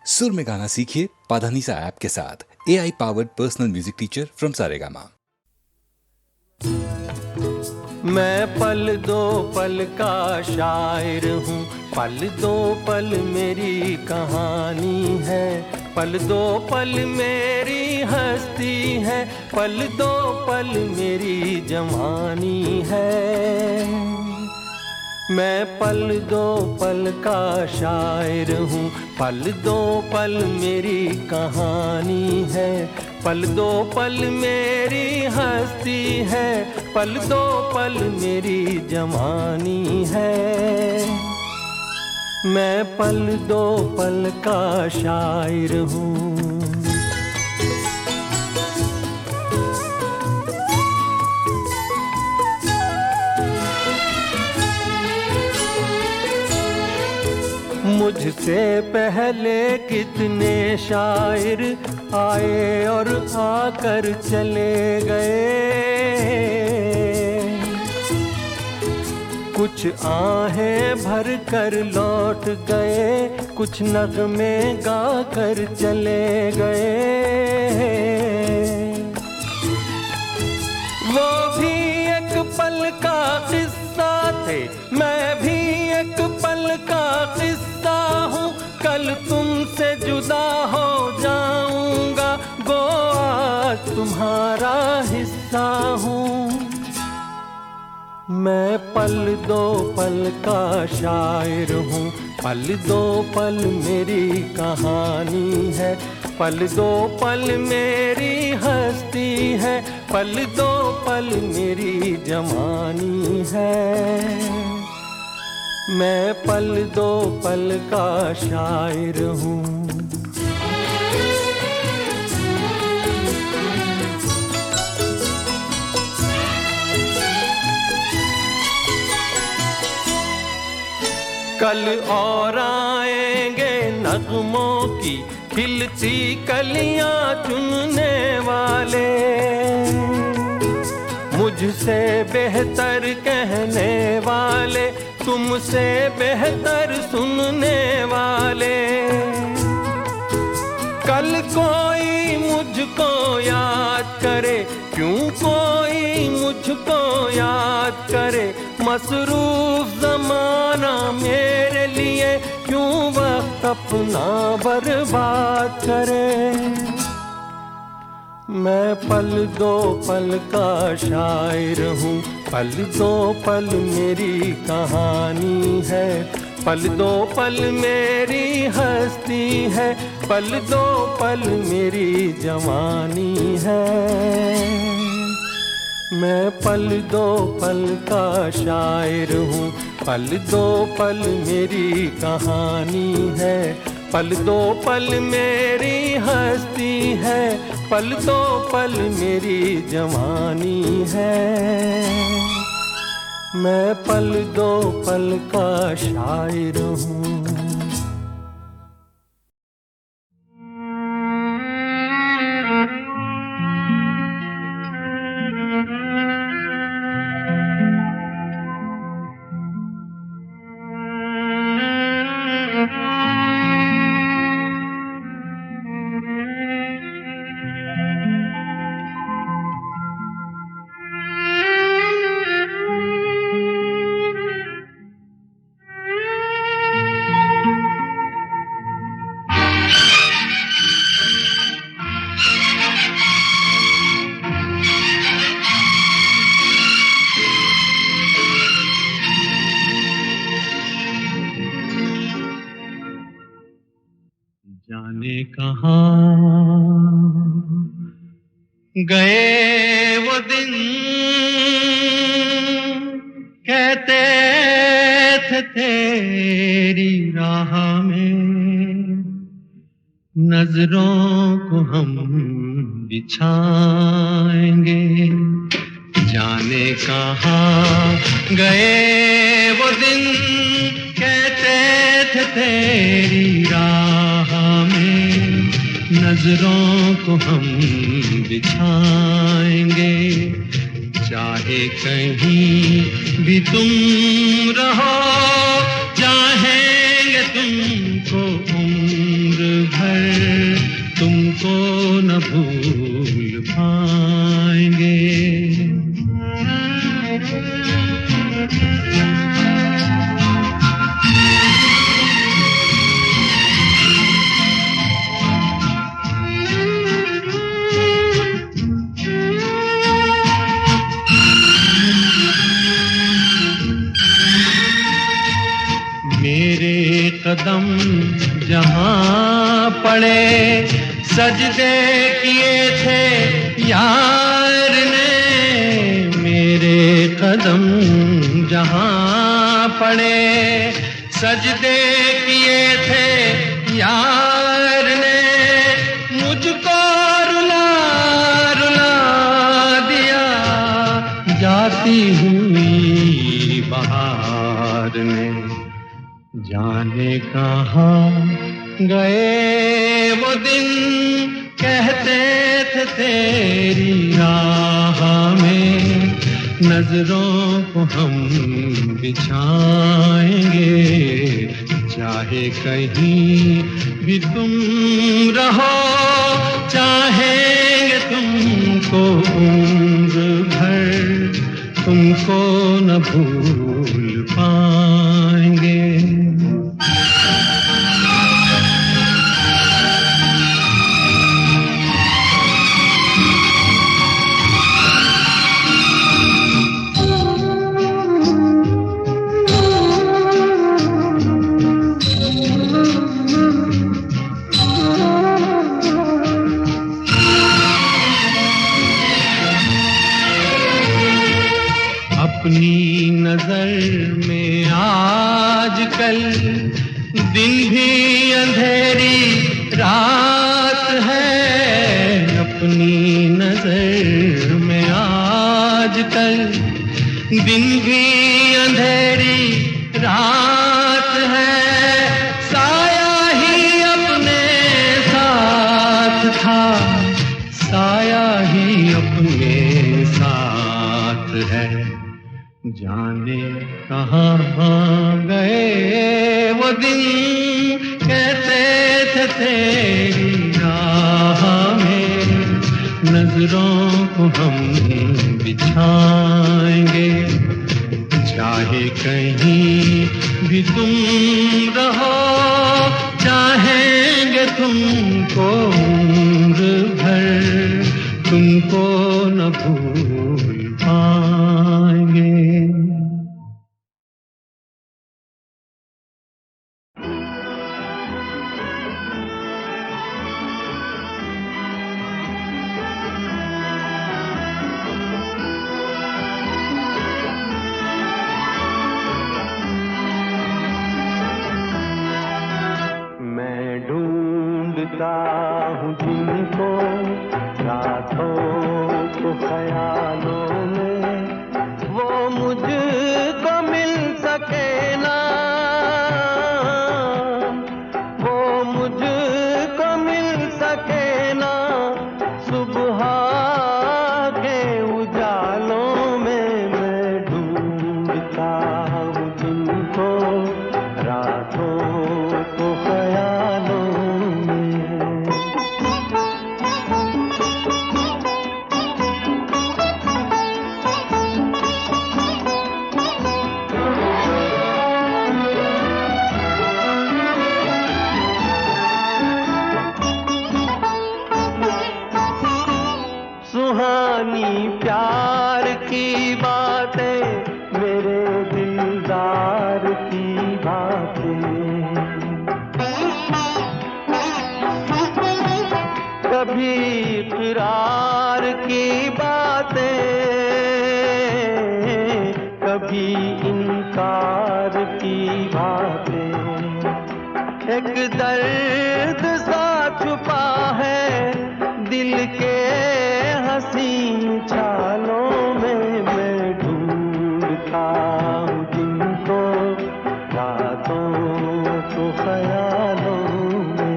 सुर में गाना सीखिए पाधानीसा ऐप के साथ। AI powered personal music teacher from Saregama. मैं पल दो पल का शायर हूँ, पल दो पल मेरी कहानी है, पल दो पल मेरी हस्ती है, पल दो पल मेरी जवानी है। मैं पल दो पल का शायर हूँ, पल दो पल मेरी कहानी है, पल दो पल मेरी हस्ती है, पल दो पल मेरी जवानी है। मैं पल दो पल का शायर हूँ। मुझसे पहले कितने शायर आए और आकर चले गए, कुछ आहें भर कर लौट गए, कुछ नगमे गा कर चले गए। वो भी एक पल का किस्सा थे, मैं भी एक पल का किस्सा हूँ, कल तुमसे जुदा हो जाऊंगा, गो आज तुम्हारा हिस्सा हूँ। मैं पल दो पल का शायर हूँ, पल दो पल मेरी कहानी है, पल दो पल मेरी हस्ती है, पल दो पल मेरी जवानी है। मैं पल दो पल का शायर हूँ। कल और आएंगे नगमों की खिलती कलियां चुनने वाले, मुझसे बेहतर कहने वाले, तुमसे बेहतर सुनने वाले। कल कोई मुझको याद करे, क्यों कोई मुझको याद करे, मसरूफ ज़माना मेरे लिए क्यों वक्त अपना बर्बाद करे। मैं पल दो पल का शायर हूँ, पल दो पल मेरी कहानी है, पल दो पल मेरी हस्ती है, पल दो पल मेरी जवानी है। मैं पल दो पल का शायर हूँ, पल दो पल मेरी कहानी है, पल दो पल मेरी हस्ती है, पल दो पल मेरी जवानी है। मैं पल दो पल का शायर हूँ। जाने कहाँ गए वो दिन, कहते थे तेरी राह में नजरों को हम बिछाएंगे। जाने कहाँ गए वो दिन, कहते थे तेरी राह में नजरों को हम बिछाएंगे। चाहे कहीं भी तुम रहो, चाहेंगे तुमको उम्र भर न भूल पाएंगे। मेरे कदम जहाँ पड़े सजदे किए थे यार ने। मेरे कदम जहाँ पड़े सजदे किए थे यार ने। मुझको रुला रुला दिया जाती हुई बहार ने। जाने कहाँ गए वो दिन कहते थे तेरी राह में नजरों को हम बिछाएंगे। चाहे कहीं भी तुम रहो चाहेंगे तुमको उम्र भर, तुमको न भूल पाएंगे। अपनी नजर में आजकल दिन भी अंधेरी रात है। अपनी नजर में आजकल दिन भी अंधेरी रात है। साया ही अपने साथ था, साया ही अपने साथ है। जाने कहाँ गए वो दिन कहते थे तेरी राह में नजरों को हम बिछाएंगे। चाहे कहीं भी तुम रहो चाहेंगे तुमको उम्र भर, तुमको न भूल पाएंगे। मैं ढूंढता हूँ जिनको रातों को ख्यालों में, वो मुझको मिल सके ना, वो मुझको मिल सके ना। सुबह के उजालों में मैं ढूंढता हूँ जिनको रातों को ख्यालों में। सुहानी प्यार की बातें, मेरे दिलदार की बातें, कभी इकरार की बातें, कभी इनकार की बातें। एक दर्द सा छुपा है दिल के हसीन चालों में। मैं ढूंढता हूँ जिनको रातों को ख्यालों में।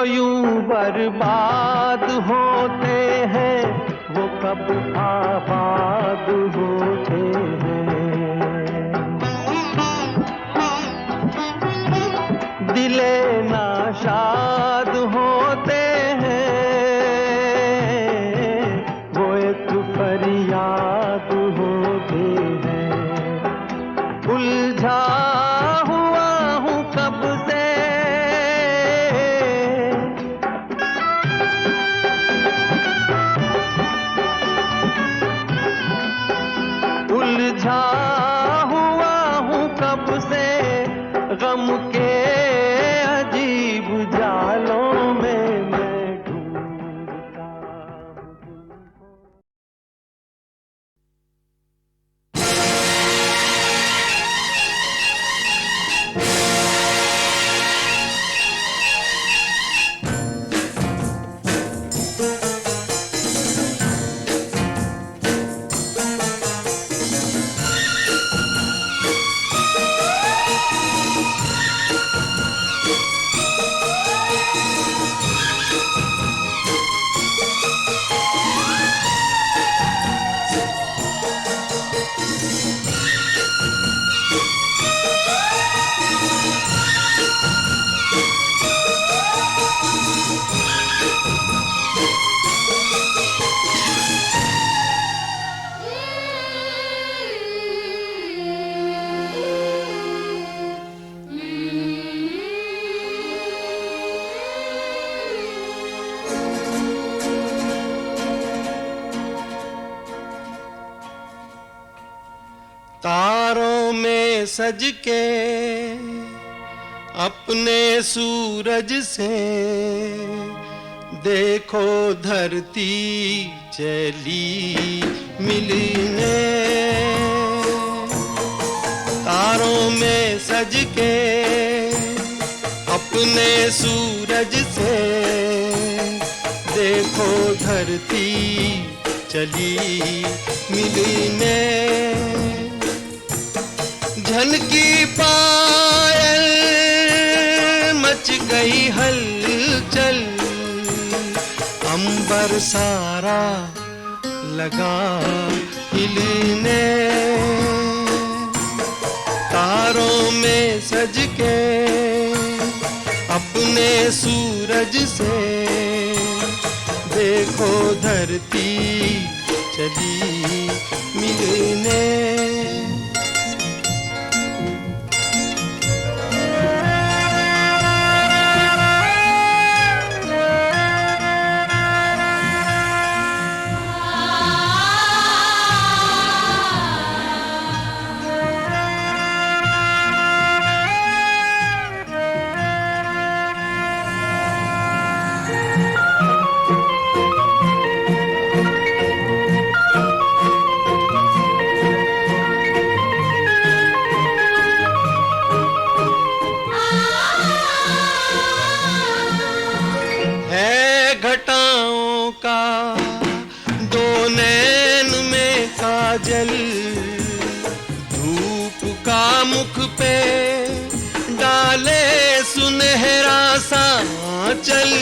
जो यूं बर्बाद होते हैं वो कब आबाद होते हैं। दिले नाशाद होते हैं वो एक फरियाद होते हैं। उलझा हुआ हूँ कब से उलझा हुआ हूँ कब से गम के अजीब जालों में मैं ढूंढता हूँ तुमको। तारों में सज के अपने सूरज से देखो धरती चली मिलने। तारों में सज के अपने सूरज से देखो धरती चली मिलने। झनकी पायल मच गई हलचल अंबर सारा लगा हिलने। तारों में सज के अपने सूरज से देखो धरती चली मिलने। घटाओं का दो नैन में काजल धूप का मुख पे डाले सुनहरा सा चल।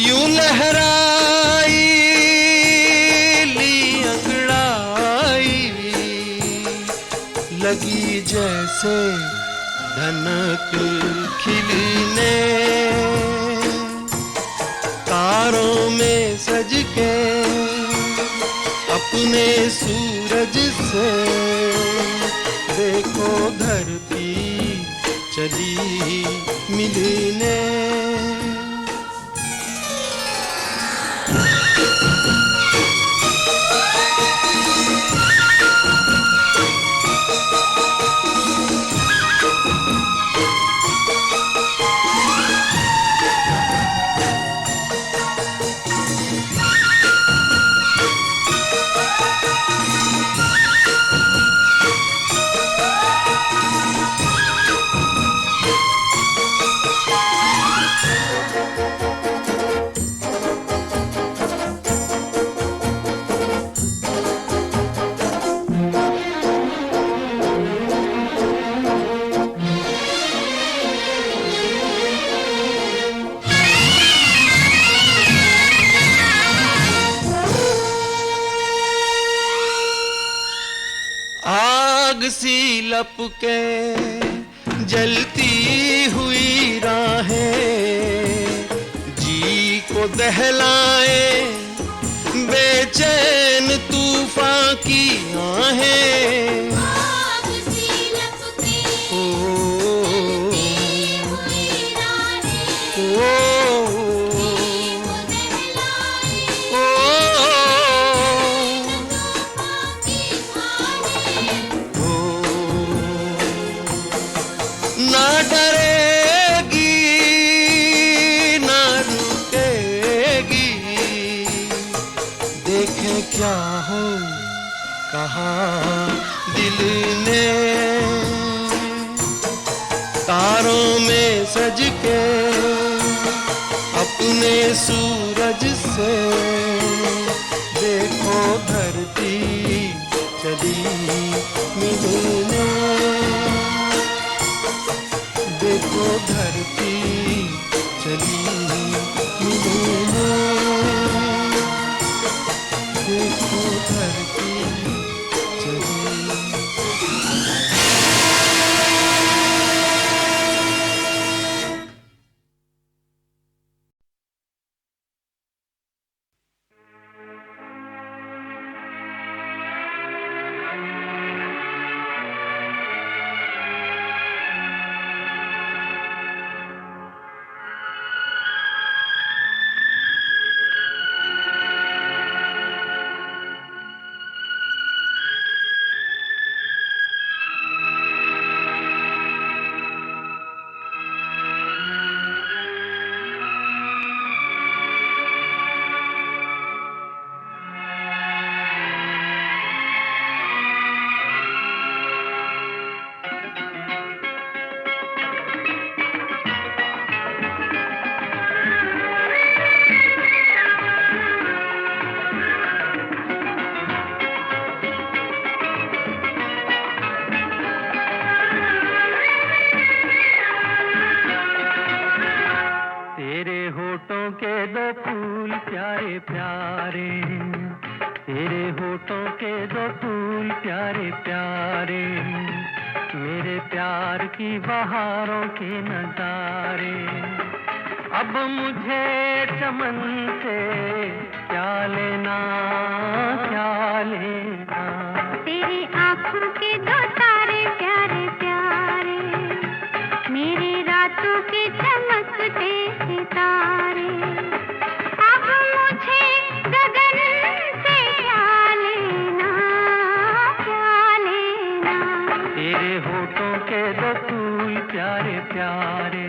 यूं लहराई ली अंगड़ाई लगी जैसे धनक खिलने। तारों में सज के अपने सूरज से देखो धरती चली मिलने। आग सी लपके जलती हुई राहें जी को दहलाए बेचैन तूफान की आहें आग सी लपके जलती हुई राहें जी को दहलाए तूफान की आहें ना डरेगी ना रुकेगी देखें क्या हो कहा दिल ने तारों में सज के अपने सूरज से देखो धरती चली मिलने देखो धरती चली मिलने देखो धरती चली तेरे होठों के दो फूल प्यारे प्यारे तेरे होठों के दो फूल प्यारे प्यारे मेरे प्यार की बहारों के नजारे अब मुझे चमन से क्या लेना क्या लेना तेरी आँखों के दो तारे प्यारे प्यारे मेरी रातों के चमकते सितारे अब मुझे गगन से क्या लेना तेरे होठों के दो फूल प्यारे प्यारे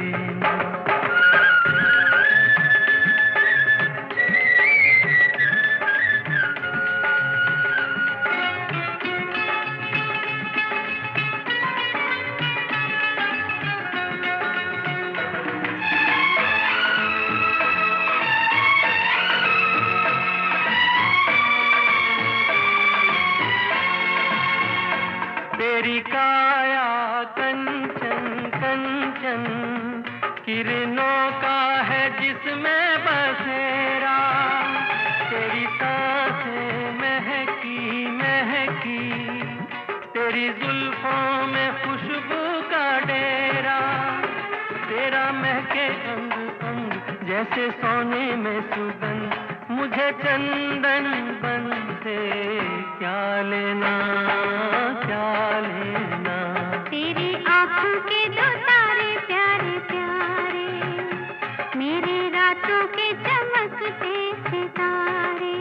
तेरी काया कंचन कंचन किरणों का है जिसमें बसेरा तेरी सांसें महकी महकी तेरी जुल्फों में खुशबू का डेरा तेरा महके अंग अंग जैसे सोने में सुगंध मुझे चंदन बन से क्या लेना क्या लेना तेरी आँखों के दो तारे प्यारे प्यारे मेरे रातों के चमकते सितारे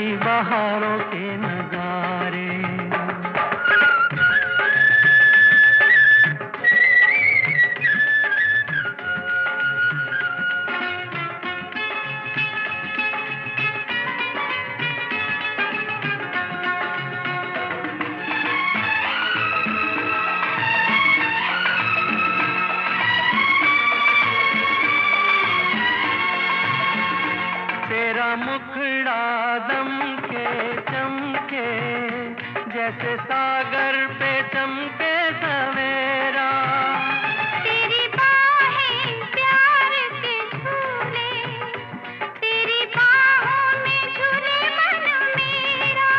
की बहारों के नजारे। तेरा मुखड़ा दम के चमके जैसे सागर पे चमके सवेरा। तेरी बाहें प्यार के झूले, तेरी बाहों में झूले मन मेरा।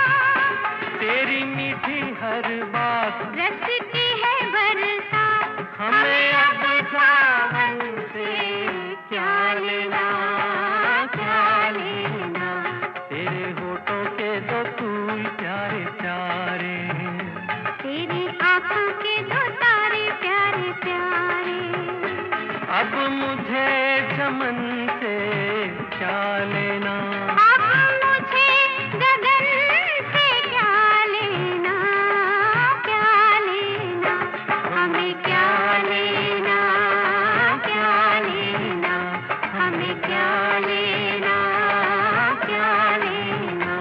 तेरी मीठी हर बात रस की है बरसात, हमें अब सावन से क्या लेना, क्या लेना। तेरे होठों के दो फूल प्यारे प्यारे, तेरी आंखों के दो तारे प्यारे प्यारे। अब मुझे चमन से क्या लेना, अब मुझे गगन से क्या लेना, क्या लेना। हमें क्या लेना, क्या लेना। हमें क्या लेना, क्या लेना।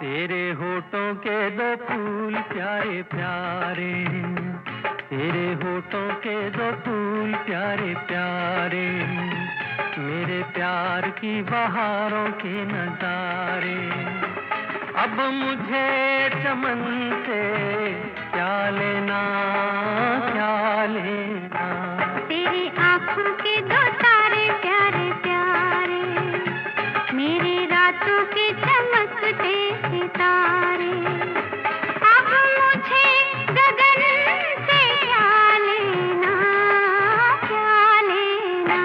तेरे होठों के दो फूल प्यारे प्यारे, तेरे होठों के दो फूल प्यारे प्यारे। मेरे प्यार की बहारों के नजारे। अब मुझे चमन से क्या लेना, क्या लेना। तेरी आंखों के दो तारे प्यारे प्यारे, मेरी रातों के चमकते सितारे। अब मुझे गगन से क्या लेना, क्या लेना।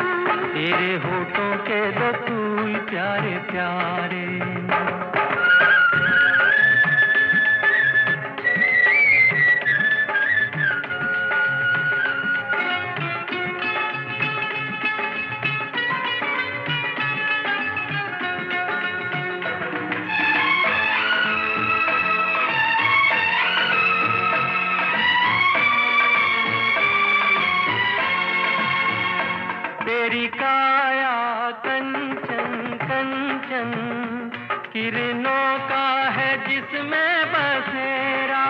तेरे होठों के दो फूल प्यारे प्यारे। तेरी काया कंचन कंचन, किरणों का है जिसमें बसेरा।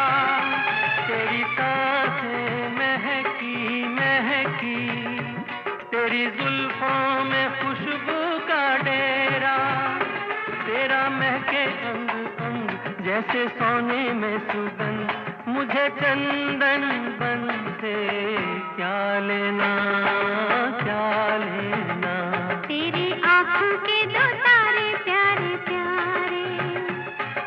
तेरी सांसें महकी महकी, तेरी जुल्फों में खुशबू का डेरा। तेरा महके अंग अंग जैसे सोने में सुगंध। मुझे चंदन बन से क्या लेना, क्या लेना। तेरी आंखों के दो तारे प्यारे प्यारे,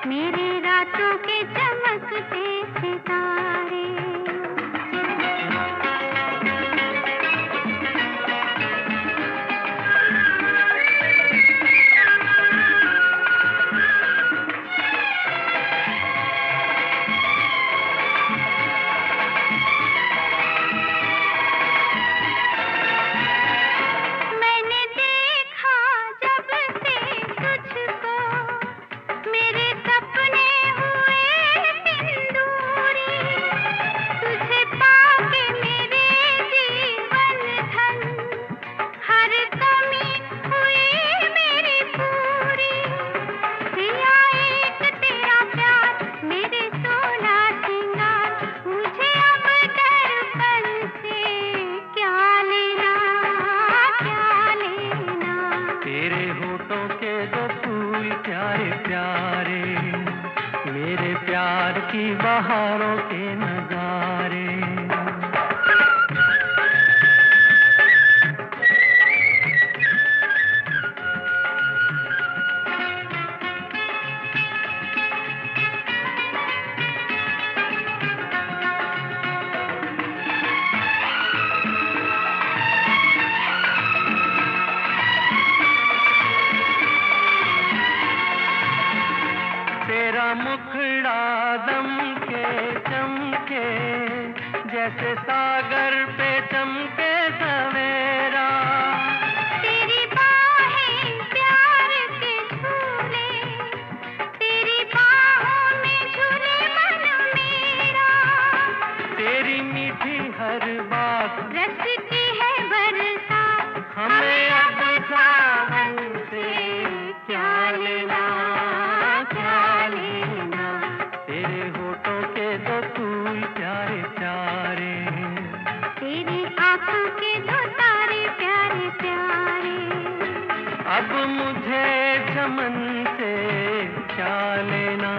मेरी रातों के चमकते सितारे। मैंने देखा जब से तुझको, मेरे सपने हुए हिंदू। प्यारे, मेरे प्यार की बहारों के नजारे। तेरा मुखड़ा दम के चमके, जैसे सागर पे चमके सवेरा। तेरी बाहें प्यार के झूले, तेरी बाहों में झूले मन मेरा। तेरी मीठी हर बात रचती है बरसात, हमें अब सावन से क्या लेना, क्या लेना। तेरे होठों के दो फूल प्यारे प्यारे, तेरी आंखों के दो तारे प्यारे प्यारे। अब मुझे चमन से क्या लेना।